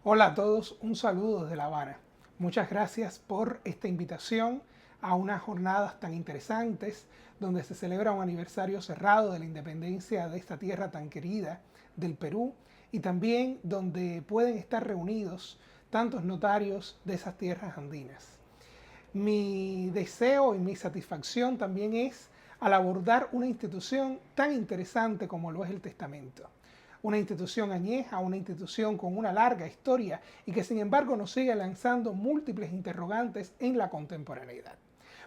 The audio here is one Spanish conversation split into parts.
Hola a todos, un saludo desde La Habana. Muchas gracias por esta invitación a unas jornadas tan interesantes donde se celebra un aniversario cerrado de la independencia de esta tierra tan querida del Perú y también donde pueden estar reunidos tantos notarios de esas tierras andinas. Mi deseo y mi satisfacción también es al abordar una institución tan interesante como lo es el testamento. Una institución añeja, una institución con una larga historia y que sin embargo nos sigue lanzando múltiples interrogantes en la contemporaneidad.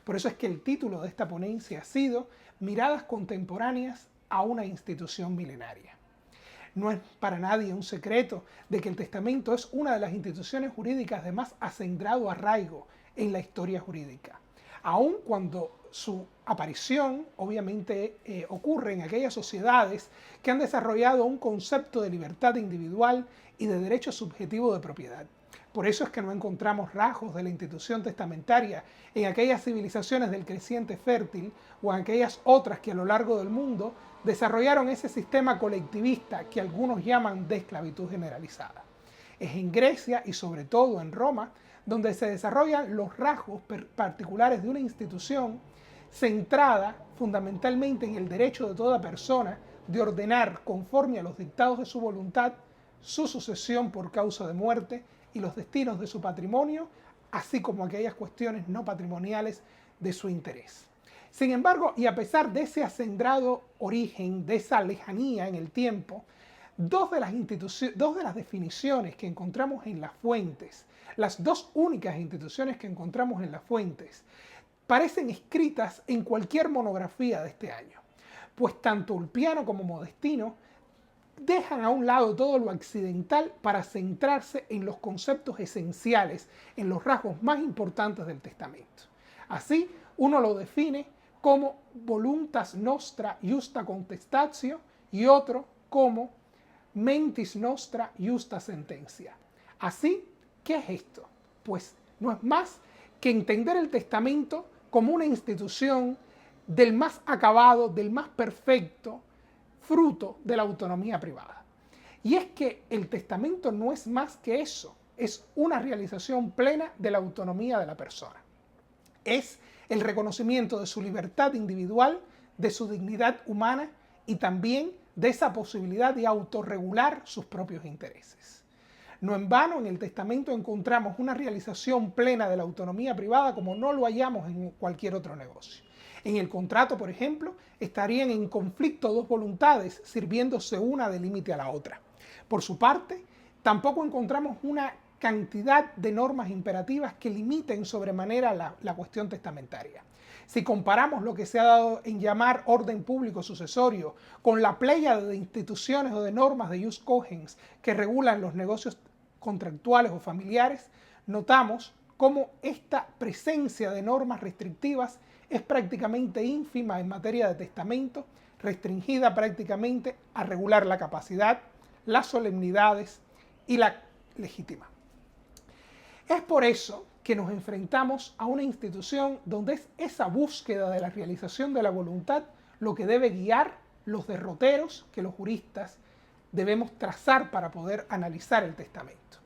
Por eso es que el título de esta ponencia ha sido Miradas contemporáneas a una institución milenaria. No es para nadie un secreto de que el testamento es una de las instituciones jurídicas de más acendrado arraigo en la historia jurídica, aun cuando su aparición obviamente ocurre en aquellas sociedades que han desarrollado un concepto de libertad individual y de derecho subjetivo de propiedad. Por eso es que no encontramos rasgos de la institución testamentaria en aquellas civilizaciones del creciente fértil o en aquellas otras que a lo largo del mundo desarrollaron ese sistema colectivista que algunos llaman de esclavitud generalizada. Es en Grecia y sobre todo en Roma donde se desarrollan los rasgos particulares de una institución centrada fundamentalmente en el derecho de toda persona de ordenar conforme a los dictados de su voluntad su sucesión por causa de muerte y los destinos de su patrimonio, así como aquellas cuestiones no patrimoniales de su interés. Sin embargo, y a pesar de ese acendrado origen, de esa lejanía en el tiempo, dos de las definiciones que encontramos en las fuentes, las dos únicas instituciones que encontramos en las fuentes, parecen escritas en cualquier monografía de este año, pues tanto Ulpiano como Modestino dejan a un lado todo lo accidental para centrarse en los conceptos esenciales, en los rasgos más importantes del testamento. Así, uno lo define como voluntas nostra justa contestatio y otro como mentis nostra justa sentencia. Así, ¿qué es esto? Pues no es más que entender el testamento como una institución del más acabado, del más perfecto, fruto de la autonomía privada. Y es que el testamento no es más que eso, es una realización plena de la autonomía de la persona. Es el reconocimiento de su libertad individual, de su dignidad humana y también de esa posibilidad de autorregular sus propios intereses. No en vano en el testamento encontramos una realización plena de la autonomía privada como no lo hallamos en cualquier otro negocio. En el contrato, por ejemplo, estarían en conflicto dos voluntades, sirviéndose una de límite a la otra. Por su parte, tampoco encontramos una cantidad de normas imperativas que limiten sobremanera la cuestión testamentaria. Si comparamos lo que se ha dado en llamar orden público sucesorio con la pléyade de instituciones o de normas de jus cogens que regulan los negocios contractuales o familiares, notamos cómo esta presencia de normas restrictivas es prácticamente ínfima en materia de testamento, restringida prácticamente a regular la capacidad, las solemnidades y la legítima. Es por eso que nos enfrentamos a una institución donde es esa búsqueda de la realización de la voluntad lo que debe guiar los derroteros que los juristas debemos trazar para poder analizar el testamento.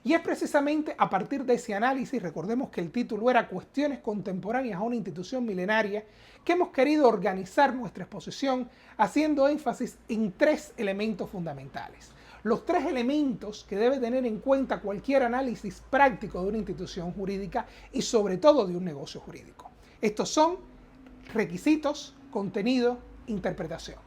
Y es precisamente a partir de ese análisis, recordemos que el título era Cuestiones contemporáneas a una institución milenaria, que hemos querido organizar nuestra exposición haciendo énfasis en tres elementos fundamentales. Los tres elementos que debe tener en cuenta cualquier análisis práctico de una institución jurídica y sobre todo de un negocio jurídico. Estos son requisitos, contenido, interpretación.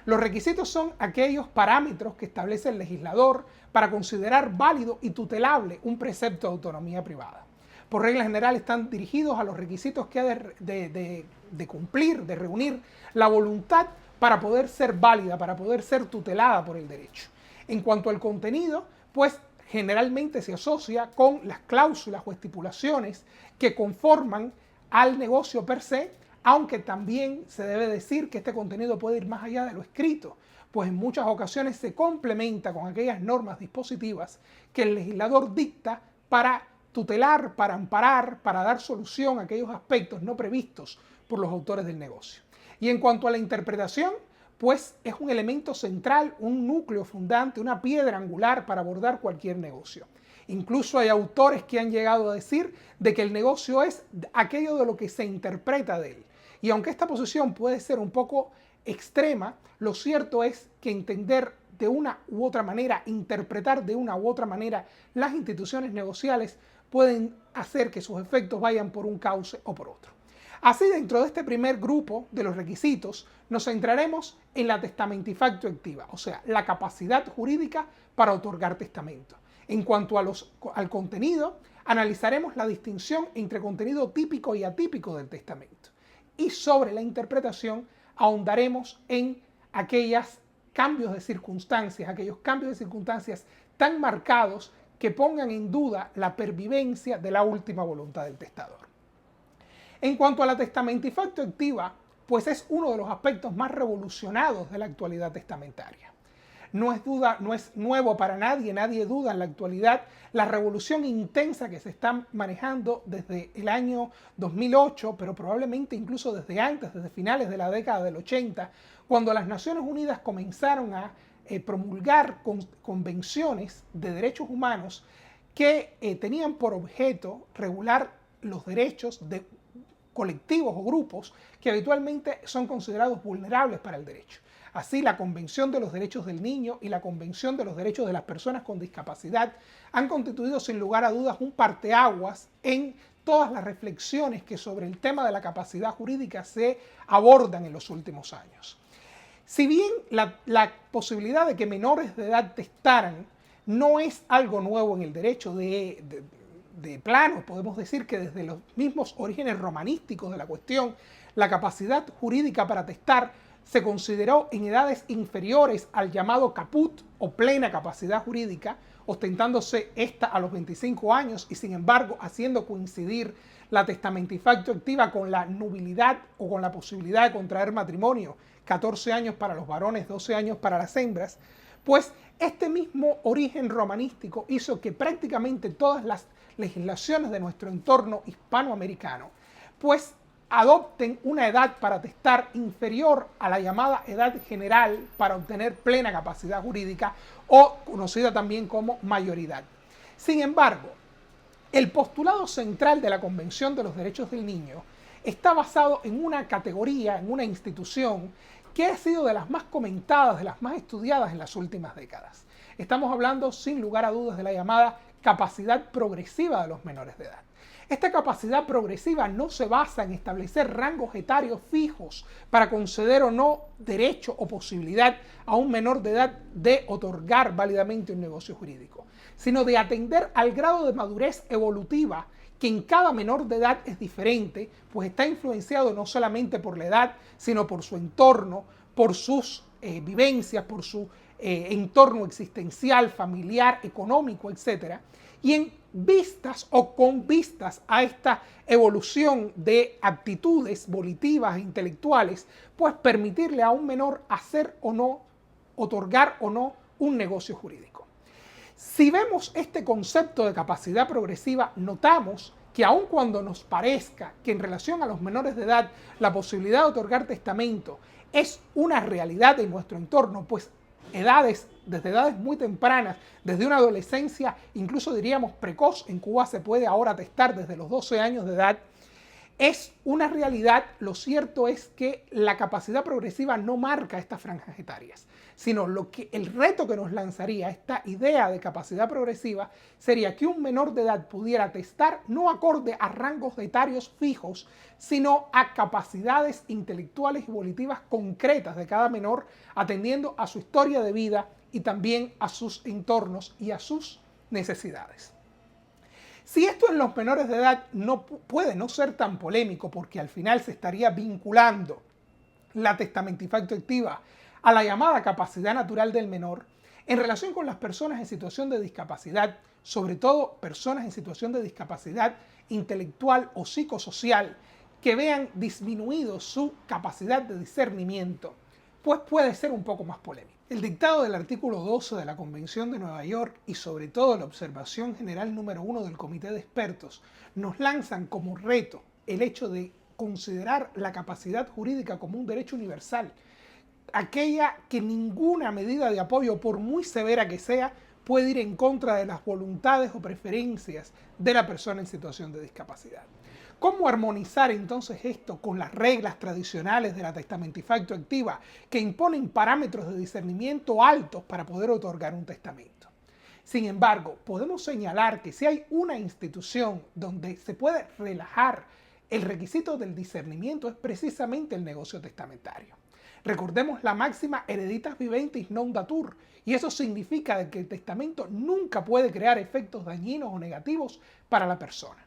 Los requisitos son aquellos parámetros que establece el legislador para considerar válido y tutelable un precepto de autonomía privada. Por regla general están dirigidos a los requisitos que ha de cumplir, de reunir la voluntad para poder ser válida, para poder ser tutelada por el derecho. En cuanto al contenido, pues generalmente se asocia con las cláusulas o estipulaciones que conforman al negocio per se, aunque también se debe decir que este contenido puede ir más allá de lo escrito, pues en muchas ocasiones se complementa con aquellas normas dispositivas que el legislador dicta para tutelar, para amparar, para dar solución a aquellos aspectos no previstos por los autores del negocio. Y en cuanto a la interpretación, pues es un elemento central, un núcleo fundante, una piedra angular para abordar cualquier negocio. Incluso hay autores que han llegado a decir de que el negocio es aquello de lo que se interpreta de él. Y aunque esta posición puede ser un poco extrema, lo cierto es que entender de una u otra manera, interpretar de una u otra manera las instituciones negociales pueden hacer que sus efectos vayan por un cauce o por otro. Así, dentro de este primer grupo de los requisitos, nos centraremos en la testamentifactio activa, o sea, la capacidad jurídica para otorgar testamento. En cuanto al contenido, analizaremos la distinción entre contenido típico y atípico del testamento. Y sobre la interpretación, ahondaremos en aquellos cambios de circunstancias tan marcados que pongan en duda la pervivencia de la última voluntad del testador. En cuanto a la testamentifactio activa, pues es uno de los aspectos más revolucionados de la actualidad testamentaria. No es nuevo para nadie, nadie duda en la actualidad la revolución intensa que se está manejando desde el año 2008, pero probablemente incluso desde antes, desde finales de la década del 80, cuando las Naciones Unidas comenzaron a promulgar convenciones de derechos humanos que tenían por objeto regular los derechos de colectivos o grupos que habitualmente son considerados vulnerables para el derecho. Así, la Convención de los Derechos del Niño y la Convención de los Derechos de las Personas con Discapacidad han constituido sin lugar a dudas un parteaguas en todas las reflexiones que sobre el tema de la capacidad jurídica se abordan en los últimos años. Si bien la posibilidad de que menores de edad testaran no es algo nuevo en el derecho de plano, podemos decir que desde los mismos orígenes romanísticos de la cuestión, la capacidad jurídica para testar se consideró en edades inferiores al llamado caput o plena capacidad jurídica, ostentándose esta a los 25 años y sin embargo haciendo coincidir la testamentifactio activa con la nubilidad o con la posibilidad de contraer matrimonio, 14 años para los varones, 12 años para las hembras, pues este mismo origen romanístico hizo que prácticamente todas las legislaciones de nuestro entorno hispanoamericano pues adopten una edad para testar inferior a la llamada edad general para obtener plena capacidad jurídica o conocida también como mayoridad. Sin embargo, el postulado central de la Convención de los Derechos del Niño está basado en una categoría, en una institución que ha sido de las más comentadas, de las más estudiadas en las últimas décadas. Estamos hablando sin lugar a dudas de la llamada capacidad progresiva de los menores de edad. Esta capacidad progresiva no se basa en establecer rangos etarios fijos para conceder o no derecho o posibilidad a un menor de edad de otorgar válidamente un negocio jurídico, sino de atender al grado de madurez evolutiva que en cada menor de edad es diferente, pues está influenciado no solamente por la edad, sino por su entorno, por sus vivencias, por su entorno existencial, familiar, económico, etc. Y en vistas o con vistas a esta evolución de aptitudes volitivas e intelectuales, pues permitirle a un menor hacer o no, otorgar o no un negocio jurídico. Si vemos este concepto de capacidad progresiva, notamos que aun cuando nos parezca que en relación a los menores de edad la posibilidad de otorgar testamento es una realidad en nuestro entorno, pues desde edades muy tempranas, desde una adolescencia, incluso diríamos precoz, en Cuba se puede ahora testar desde los 12 años de edad, es una realidad. Lo cierto es que la capacidad progresiva no marca estas franjas etarias, sino el reto que nos lanzaría esta idea de capacidad progresiva sería que un menor de edad pudiera testar no acorde a rangos etarios fijos, sino a capacidades intelectuales y volitivas concretas de cada menor, atendiendo a su historia de vida y también a sus entornos y a sus necesidades. Si esto en los menores de edad puede no ser tan polémico, porque al final se estaría vinculando la testamentifactio activa a la llamada capacidad natural del menor, en relación con las personas en situación de discapacidad, sobre todo personas en situación de discapacidad intelectual o psicosocial, que vean disminuido su capacidad de discernimiento, pues puede ser un poco más polémico. El dictado del artículo 12 de la Convención de Nueva York y sobre todo la observación general número 1 del Comité de Expertos nos lanzan como reto el hecho de considerar la capacidad jurídica como un derecho universal, aquella que ninguna medida de apoyo, por muy severa que sea, puede ir en contra de las voluntades o preferencias de la persona en situación de discapacidad. ¿Cómo armonizar entonces esto con las reglas tradicionales de la testamentifacto activa que imponen parámetros de discernimiento altos para poder otorgar un testamento? Sin embargo, podemos señalar que si hay una institución donde se puede relajar el requisito del discernimiento es precisamente el negocio testamentario. Recordemos la máxima hereditas viventis non datur, y eso significa que el testamento nunca puede crear efectos dañinos o negativos para la persona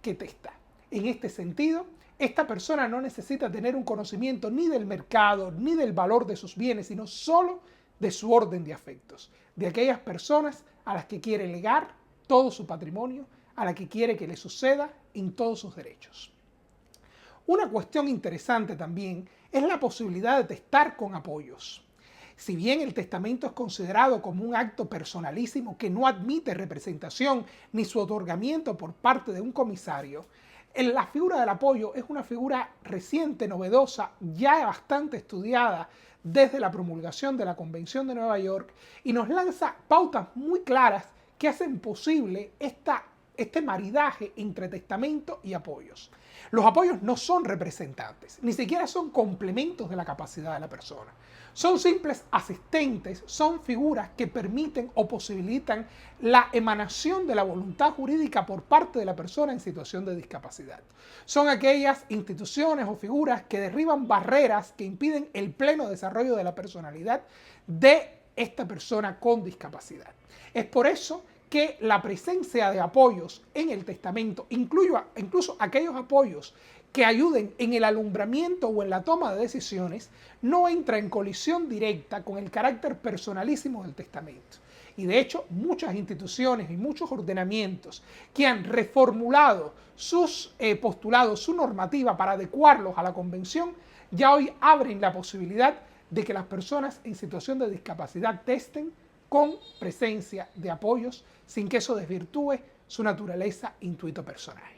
que testa. En este sentido, esta persona no necesita tener un conocimiento ni del mercado ni del valor de sus bienes, sino solo de su orden de afectos, de aquellas personas a las que quiere legar todo su patrimonio, a las que quiere que le suceda en todos sus derechos. Una cuestión interesante también es la posibilidad de testar con apoyos. Si bien el testamento es considerado como un acto personalísimo que no admite representación ni su otorgamiento por parte de un comisario, la figura del apoyo es una figura reciente, novedosa, ya bastante estudiada desde la promulgación de la Convención de Nueva York y nos lanza pautas muy claras que hacen posible este maridaje entre testamento y apoyos. Los apoyos no son representantes, ni siquiera son complementos de la capacidad de la persona. Son simples asistentes, son figuras que permiten o posibilitan la emanación de la voluntad jurídica por parte de la persona en situación de discapacidad. Son aquellas instituciones o figuras que derriban barreras que impiden el pleno desarrollo de la personalidad de esta persona con discapacidad. Es por eso que la presencia de apoyos en el testamento, incluso aquellos apoyos que ayuden en el alumbramiento o en la toma de decisiones, no entra en colisión directa con el carácter personalísimo del testamento. Y de hecho, muchas instituciones y muchos ordenamientos que han reformulado sus postulados, su normativa para adecuarlos a la convención, ya hoy abren la posibilidad de que las personas en situación de discapacidad testen con presencia de apoyos sin que eso desvirtúe su naturaleza intuito personal.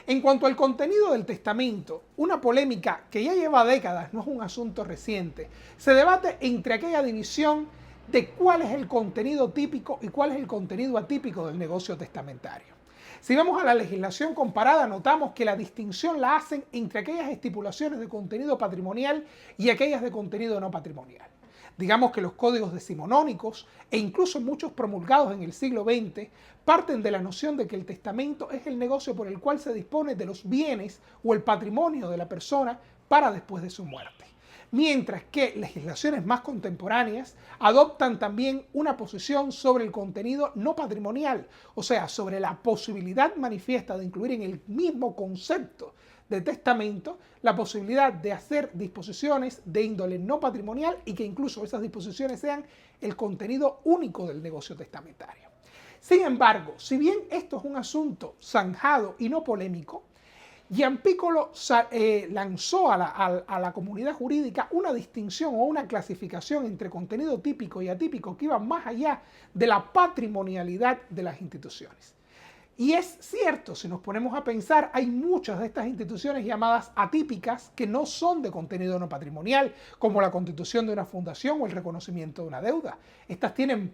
En cuanto al contenido del testamento, una polémica que ya lleva décadas, no es un asunto reciente, se debate entre aquella división de cuál es el contenido típico y cuál es el contenido atípico del negocio testamentario. Si vamos a la legislación comparada, notamos que la distinción la hacen entre aquellas estipulaciones de contenido patrimonial y aquellas de contenido no patrimonial. Digamos que los códigos decimonónicos e incluso muchos promulgados en el siglo XX parten de la noción de que el testamento es el negocio por el cual se dispone de los bienes o el patrimonio de la persona para después de su muerte. Mientras que legislaciones más contemporáneas adoptan también una posición sobre el contenido no patrimonial, o sea, sobre la posibilidad manifiesta de incluir en el mismo concepto de testamento la posibilidad de hacer disposiciones de índole no patrimonial y que incluso esas disposiciones sean el contenido único del negocio testamentario. Sin embargo, si bien esto es un asunto zanjado y no polémico, Gianpiccolo lanzó a la comunidad jurídica una distinción o una clasificación entre contenido típico y atípico que iba más allá de la patrimonialidad de las instituciones. Y es cierto, si nos ponemos a pensar, hay muchas de estas instituciones llamadas atípicas que no son de contenido no patrimonial, como la constitución de una fundación o el reconocimiento de una deuda. Estas tienen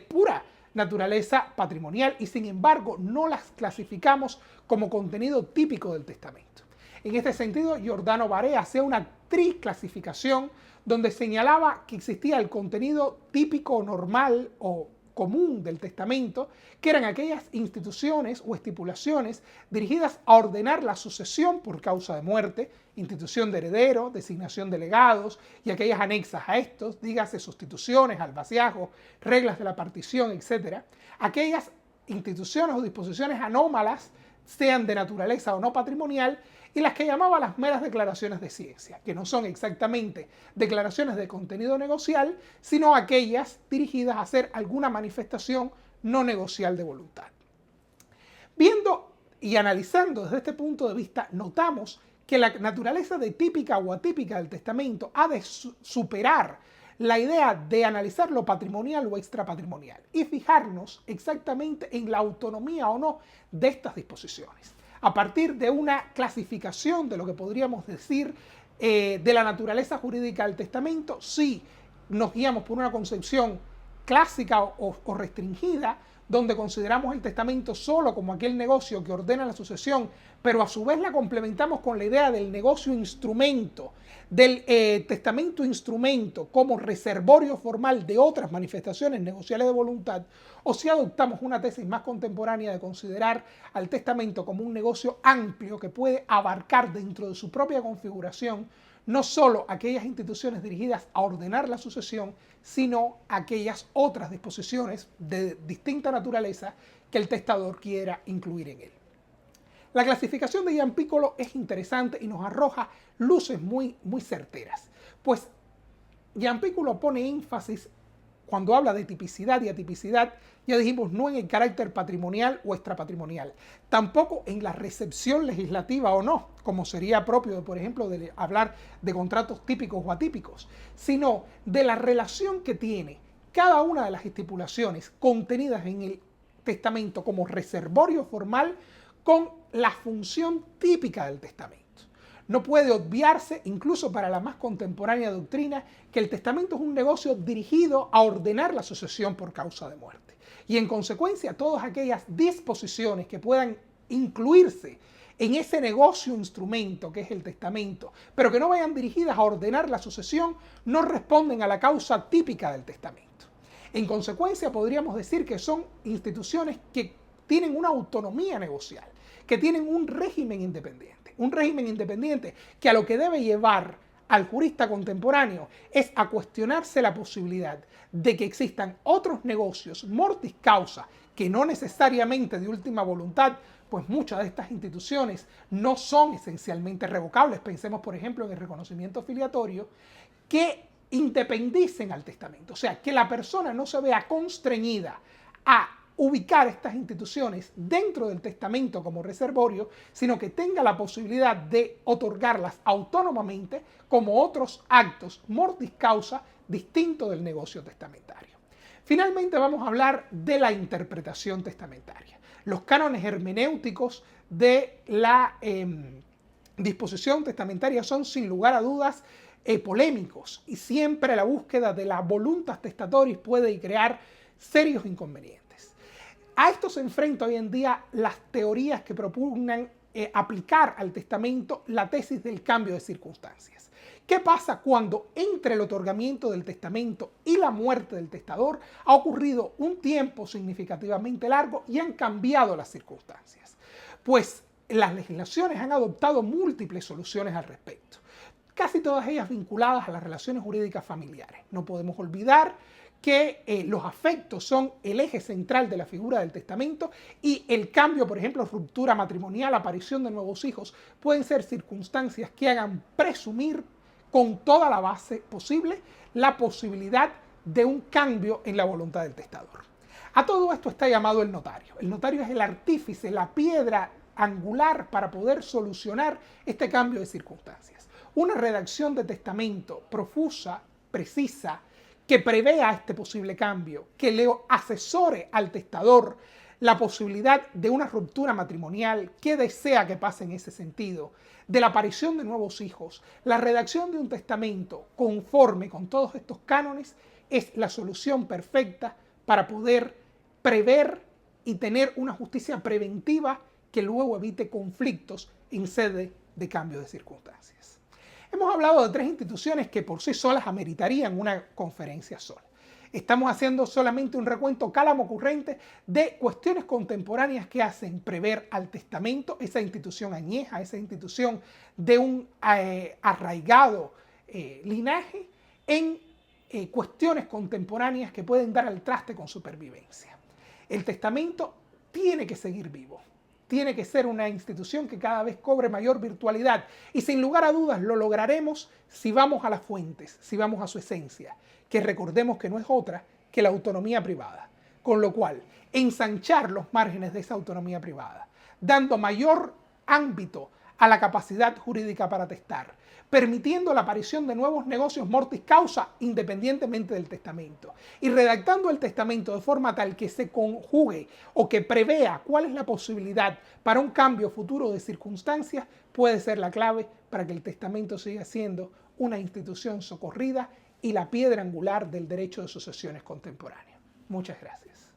pura naturaleza patrimonial y sin embargo no las clasificamos como contenido típico del testamento. En este sentido, Giordano Barea hacía una triclasificación donde señalaba que existía el contenido típico, normal o común del testamento, que eran aquellas instituciones o estipulaciones dirigidas a ordenar la sucesión por causa de muerte, institución de heredero, designación de legados y aquellas anexas a estos, dígase sustituciones, albaceajos, reglas de la partición, etc. Aquellas instituciones o disposiciones anómalas, sean de naturaleza o no patrimonial, y las que llamaba las meras declaraciones de ciencia, que no son exactamente declaraciones de contenido negocial, sino aquellas dirigidas a hacer alguna manifestación no negocial de voluntad. Viendo y analizando desde este punto de vista, notamos que la naturaleza de típica o atípica del testamento ha de superar la idea de analizar lo patrimonial o extrapatrimonial y fijarnos exactamente en la autonomía o no de estas disposiciones, a partir de una clasificación de lo que podríamos decir de la naturaleza jurídica del testamento, sí nos guiamos por una concepción clásica o restringida, donde consideramos el testamento solo como aquel negocio que ordena la sucesión, pero a su vez la complementamos con la idea del negocio instrumento, del testamento instrumento como reservorio formal de otras manifestaciones negociales de voluntad, o si adoptamos una tesis más contemporánea de considerar al testamento como un negocio amplio que puede abarcar dentro de su propia configuración no solo aquellas instituciones dirigidas a ordenar la sucesión, sino aquellas otras disposiciones de distinta naturaleza que el testador quiera incluir en él. La clasificación de Gianpiccolo es interesante y nos arroja luces muy certeras, pues Gianpiccolo pone énfasis cuando habla de tipicidad y atipicidad, ya dijimos, no en el carácter patrimonial o extrapatrimonial, tampoco en la recepción legislativa o no, como sería propio, por ejemplo, de hablar de contratos típicos o atípicos, sino de la relación que tiene cada una de las estipulaciones contenidas en el testamento como reservorio formal con la función típica del testamento. No puede obviarse, incluso para la más contemporánea doctrina, que el testamento es un negocio dirigido a ordenar la sucesión por causa de muerte. Y en consecuencia, todas aquellas disposiciones que puedan incluirse en ese negocio instrumento que es el testamento, pero que no vayan dirigidas a ordenar la sucesión, no responden a la causa típica del testamento. En consecuencia, podríamos decir que son instituciones que tienen una autonomía negocial, que tienen un régimen independiente. Un régimen independiente que a lo que debe llevar al jurista contemporáneo es a cuestionarse la posibilidad de que existan otros negocios mortis causa que no necesariamente de última voluntad, pues muchas de estas instituciones no son esencialmente revocables. Pensemos, por ejemplo, en el reconocimiento filiatorio, que independicen al testamento. O sea, que la persona no se vea constreñida a ubicar estas instituciones dentro del testamento como reservorio, sino que tenga la posibilidad de otorgarlas autónomamente como otros actos mortis causa distinto del negocio testamentario. Finalmente vamos a hablar de la interpretación testamentaria. Los cánones hermenéuticos de la disposición testamentaria son sin lugar a dudas polémicos y siempre la búsqueda de la voluntas testatoris puede crear serios inconvenientes. A esto se enfrenta hoy en día las teorías que propugnan aplicar al testamento la tesis del cambio de circunstancias. ¿Qué pasa cuando entre el otorgamiento del testamento y la muerte del testador ha ocurrido un tiempo significativamente largo y han cambiado las circunstancias? Pues las legislaciones han adoptado múltiples soluciones al respecto, casi todas ellas vinculadas a las relaciones jurídicas familiares. No podemos olvidar que los afectos son el eje central de la figura del testamento y el cambio, por ejemplo, ruptura matrimonial, aparición de nuevos hijos, pueden ser circunstancias que hagan presumir con toda la base posible la posibilidad de un cambio en la voluntad del testador. A todo esto está llamado el notario. El notario es el artífice, la piedra angular para poder solucionar este cambio de circunstancias. Una redacción de testamento profusa, precisa, que prevea este posible cambio, que le asesore al testador la posibilidad de una ruptura matrimonial, que desea que pase en ese sentido, de la aparición de nuevos hijos, la redacción de un testamento conforme con todos estos cánones es la solución perfecta para poder prever y tener una justicia preventiva que luego evite conflictos en sede de cambio de circunstancias. Hemos hablado de tres instituciones que por sí solas ameritarían una conferencia sola. Estamos haciendo solamente un recuento cálamo ocurrente de cuestiones contemporáneas que hacen prever al testamento, esa institución añeja, esa institución de un arraigado linaje, en cuestiones contemporáneas que pueden dar al traste con supervivencia. El testamento tiene que seguir vivo. Tiene que ser una institución que cada vez cobre mayor virtualidad y sin lugar a dudas lo lograremos si vamos a las fuentes, si vamos a su esencia, que recordemos que no es otra que la autonomía privada. Con lo cual, ensanchar los márgenes de esa autonomía privada, dando mayor ámbito a la capacidad jurídica para testar, permitiendo la aparición de nuevos negocios mortis causa independientemente del testamento, y redactando el testamento de forma tal que se conjugue o que prevea cuál es la posibilidad para un cambio futuro de circunstancias, puede ser la clave para que el testamento siga siendo una institución socorrida y la piedra angular del derecho de sucesiones contemporáneo. Muchas gracias.